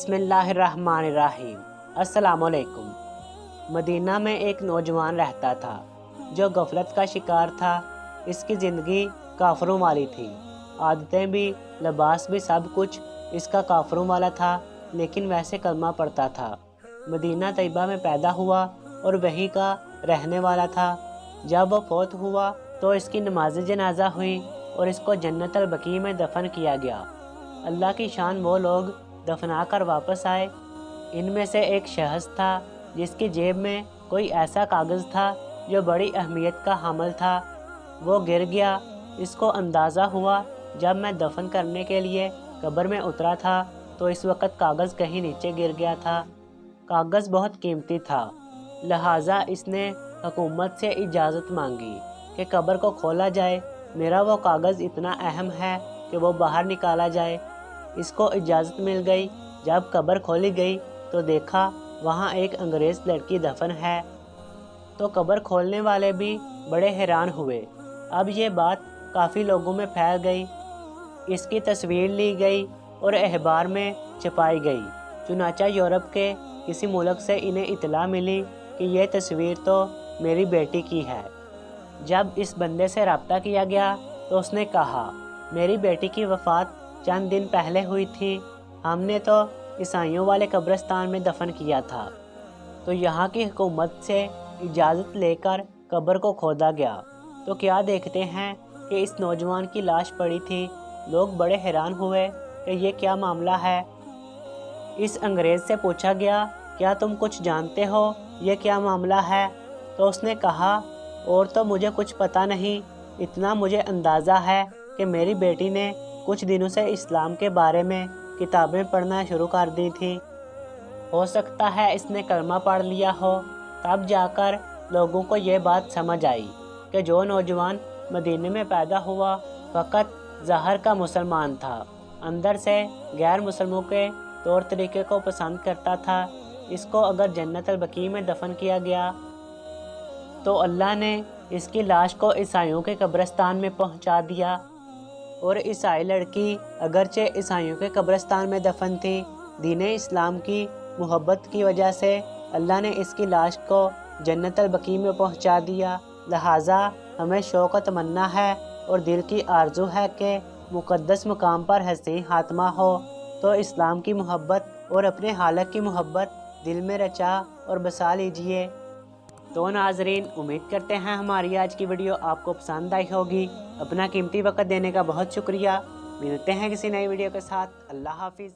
बिस्मिल्लाहिर्रहमानिर्रहीम। अस्सलामुअलैकुम। मदीना में एक नौजवान रहता था जो गफलत का शिकार था। इसकी ज़िंदगी काफरों वाली थी, आदतें भी, लिबास भी, सब कुछ इसका काफरों वाला था, लेकिन वैसे कलमा पढ़ता था। मदीना तैयबा में पैदा हुआ और वहीं का रहने वाला था। जब वो फौत हुआ तो इसकी नमाज जनाजा हुई और इसको जन्नतुल बकी में दफन किया गया। अल्लाह की शान वो लोग दफना कर वापस आए। इनमें से एक शख्स था जिसकी जेब में कोई ऐसा कागज़ था जो बड़ी अहमियत का हामिल था। वो गिर गया। इसको अंदाज़ा हुआ जब मैं दफन करने के लिए कब्र में उतरा था तो इस वक्त कागज़ कहीं नीचे गिर गया था। कागज़ बहुत कीमती था, लिहाजा इसने हुकूमत से इजाज़त मांगी कि कब्र को खोला जाए। मेरा वो कागज़ इतना अहम है कि वो बाहर निकाला जाए। इसको इजाज़त मिल गई। जब कब्र खोली गई तो देखा वहाँ एक अंग्रेज़ लड़की दफन है। तो कब्र खोलने वाले भी बड़े हैरान हुए। अब ये बात काफ़ी लोगों में फैल गई। इसकी तस्वीर ली गई और अखबार में छपाई गई। चुनाचा यूरोप के किसी मुल्क से इन्हें इतला मिली कि यह तस्वीर तो मेरी बेटी की है। जब इस बंदे से रब्ता किया गया तो उसने कहा, मेरी बेटी की वफ़ात चंद दिन पहले हुई थी। हमने तो ईसाइयों वाले कब्रिस्तान में दफन किया था। तो यहाँ की हुकूमत से इजाज़त लेकर कब्र को खोदा गया तो क्या देखते हैं कि इस नौजवान की लाश पड़ी थी। लोग बड़े हैरान हुए कि ये क्या मामला है। इस अंग्रेज़ से पूछा गया, क्या तुम कुछ जानते हो, ये क्या मामला है? तो उसने कहा, और तो मुझे कुछ पता नहीं, इतना मुझे अंदाज़ा है कि मेरी बेटी ने कुछ दिनों से इस्लाम के बारे में किताबें पढ़ना शुरू कर दी थी। हो सकता है इसने कलमा पढ़ लिया हो। तब जाकर लोगों को ये बात समझ आई कि जो नौजवान मदीने में पैदा हुआ फ़कत ज़ाहिर का मुसलमान था, अंदर से गैर मुसलमों के तौर तरीके को पसंद करता था। इसको अगर जन्नतुल बकी में दफन किया गया तो अल्लाह ने इसकी लाश को ईसाइयों के कब्रिस्तान में पहुंचा दिया। और ईसाई लड़की अगरचे ईसाइयों के कब्रिस्तान में दफन थी, दीन इस्लाम की मोहब्बत की वजह से अल्लाह ने इसकी लाश को जन्नतुल बकी में पहुंचा दिया। लिहाजा हमें शौक़ व तमन्ना है और दिल की आरज़ू है कि मुक़द्दस मुकाम पर हसीन खात्मा हो तो इस्लाम की मोहब्बत और अपने हालक की मोहब्बत दिल में रचा और बसा लीजिए। तो नाजरीन, उम्मीद करते हैं हमारी आज की वीडियो आपको पसंद आई होगी। अपना कीमती वक्त देने का बहुत शुक्रिया। मिलते हैं किसी नई वीडियो के साथ। अल्लाह हाफिज़।